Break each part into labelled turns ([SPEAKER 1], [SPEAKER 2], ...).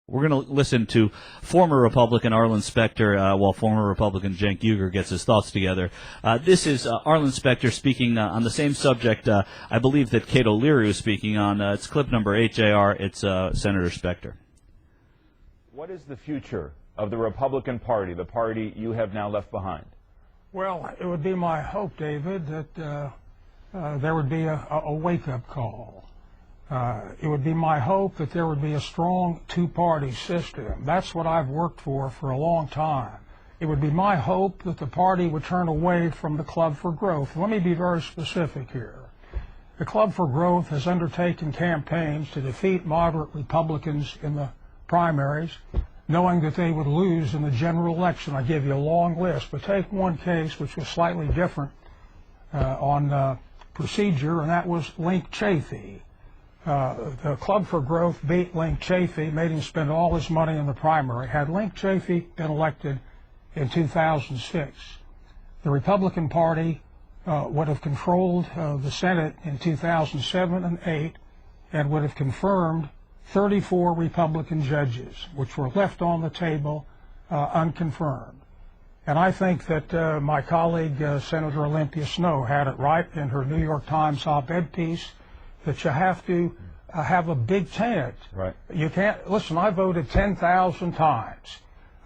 [SPEAKER 1] We're going to listen to former Republican Arlen Specter while former Republican Cenk Uygur gets his thoughts together. This is Arlen Specter speaking on the same subject I believe that Kate O'Leary was speaking on. It's clip number 8JR. It's Senator Specter.
[SPEAKER 2] What is the future of the Republican Party, the party you have now left behind?
[SPEAKER 3] Well, it would be my hope, David, that there would be a wake-up call. It would be my hope that there would be a strong two-party system. That's what I've worked for a long time. It would be my hope that the party would turn away from the Club for Growth. Let me be very specific here. The Club for Growth has undertaken campaigns to defeat moderate Republicans in the primaries, knowing that they would lose in the general election. I give you a long list, but take one case which was slightly different on procedure, and that was Link Chafee. The Club for Growth beat Link Chafee, made him spend all his money in the primary. Had Link Chafee been elected in 2006, the Republican Party would have controlled the Senate in 2007 and 8 and would have confirmed 34 Republican judges, which were left on the table unconfirmed. And I think that my colleague, Senator Olympia Snowe, had it right in her New York Times op-ed piece that you have to have a big tent.
[SPEAKER 2] Right.
[SPEAKER 3] You can't, listen, I voted 10,000 times.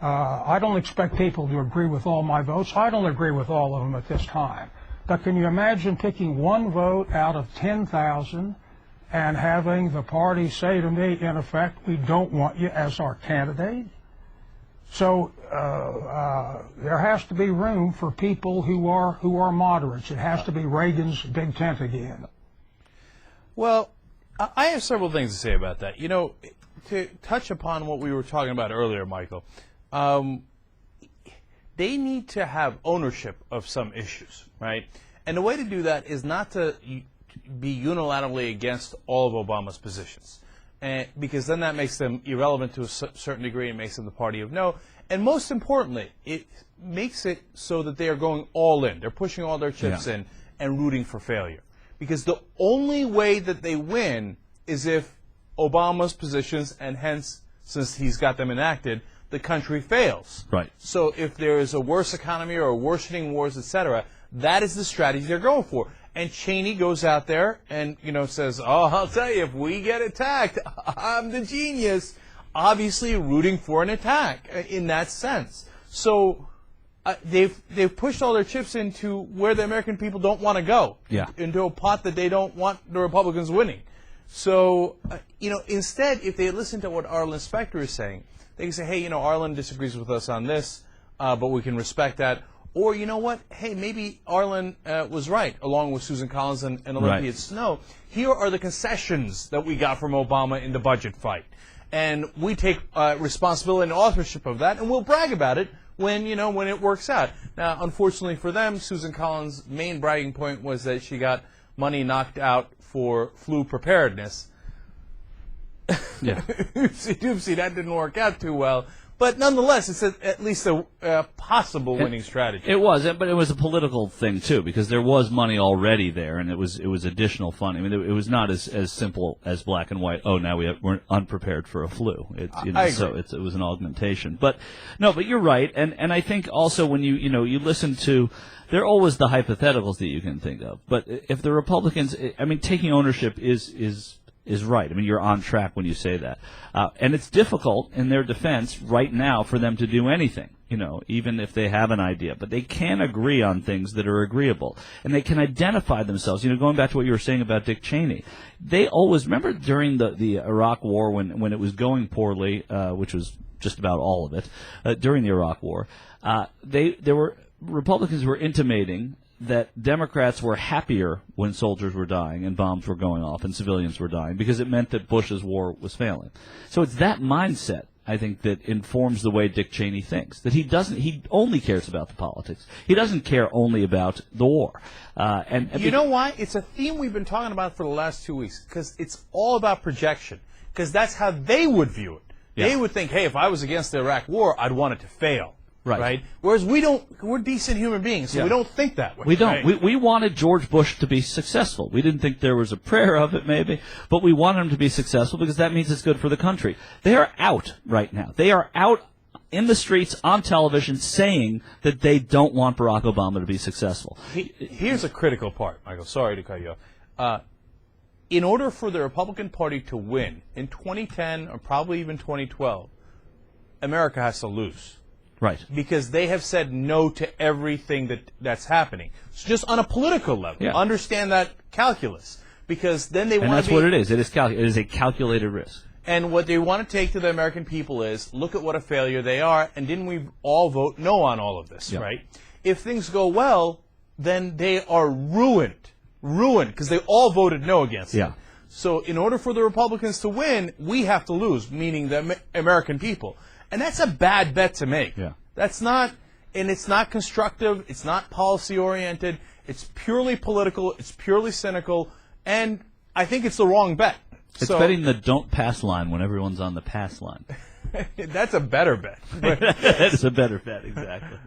[SPEAKER 3] I don't expect people to agree with all my votes. I don't agree with all of them at this time. But can you imagine picking one vote out of 10,000 and having the party say to me, in effect, we don't want you as our candidate? So there has to be room for people who are moderates. It has to be Reagan's big tent again.
[SPEAKER 4] Well, I have several things to say about that. You know, to touch upon what we were talking about earlier, Michael, they need to have ownership of some issues, right? And the way to do that is not to be unilaterally against all of Obama's positions, because then that makes them irrelevant to a certain degree and makes them the party of no. And most importantly, it makes it so that they are going all in. They're pushing all their chips in and rooting for failure. Because the only way that they win is if Obama's positions, and hence, since he's got them enacted, the country fails.
[SPEAKER 1] Right.
[SPEAKER 4] So if there is a worse economy or worsening wars, etc., that is the strategy they're going for. And Cheney goes out there and, you know, says, oh, I'll tell you, if we get attacked, I'm the genius. Obviously rooting for an attack in that sense. So they've pushed all their chips into where the American people don't want to go, into a pot that they don't want the Republicans winning. So, you know, instead, if they listen to what Arlen Specter is saying, they can say, hey, you know, Arlen disagrees with us on this, but we can respect that. Or, you know what, hey, maybe Arlen was right, along with Susan Collins and Olympia Snowe. Here are the concessions that we got from Obama in the budget fight. And we take responsibility and authorship of that, and we'll brag about it when, you know, when it works out. Now, unfortunately for them, Susan Collins' main bragging point was that she got money knocked out for flu preparedness.
[SPEAKER 1] Yeah.
[SPEAKER 4] Oopsie doopsie, that didn't work out too well. But nonetheless, it's at least a possible winning strategy.
[SPEAKER 1] It was, but it was a political thing too, because there was money already there, and it was additional funding. I mean, it was not as simple as black and white. Oh, now we're unprepared for a flu. So it was an augmentation. But no, but you're right, and I think also when you listen to, there are always the hypotheticals that you can think of. But if the Republicans, I mean, taking ownership is right. I mean, you're on track when you say that. And it's difficult in their defense right now for them to do anything, you know, even if they have an idea. But they can agree on things that are agreeable. And they can identify themselves. You know, going back to what you were saying about Dick Cheney, they always, remember during the Iraq War when it was going poorly, which was just about all of it, during the Iraq War, there were Republicans were intimating that Democrats were happier when soldiers were dying and bombs were going off and civilians were dying, because it meant that Bush's war was failing. So it's that mindset, I think, that informs the way Dick Cheney thinks, that he only cares about the politics. He doesn't care only about the war. And
[SPEAKER 4] you know why? It's a theme we've been talking about for the last 2 weeks, because it's all about projection, because that's how they would view it. They would think, hey, if I was against the Iraq war, I'd want it to fail. Right. Whereas we're decent human beings, so we don't think that way.
[SPEAKER 1] We don't.
[SPEAKER 4] Right?
[SPEAKER 1] We wanted George Bush to be successful. We didn't think there was a prayer of it, maybe, but we wanted him to be successful because that means it's good for the country. They are out right now. They are out in the streets on television saying that they don't want Barack Obama to be successful.
[SPEAKER 4] Here's a critical part, Michael. Sorry to cut you off. In order for the Republican Party to win in 2010 or probably even 2012, America has to lose.
[SPEAKER 1] Right.
[SPEAKER 4] Because they have said no to everything that's happening. So just on a political level, understand that calculus. Because then they want to
[SPEAKER 1] And that's what it is. It is a calculated risk.
[SPEAKER 4] And what they want to take to the American people is, look at what a failure they are, and didn't we all vote no on all of this, right? If things go well, then they are ruined, because they all voted no against it. So in order for the Republicans to win, we have to lose, meaning the American people. And that's a bad bet to make. That's not, and it's not constructive, it's not policy-oriented, it's purely political, it's purely cynical, and I think it's the wrong bet.
[SPEAKER 1] It's betting the don't pass line when everyone's on the pass line.
[SPEAKER 4] That's a better bet.
[SPEAKER 1] That is a better bet, exactly.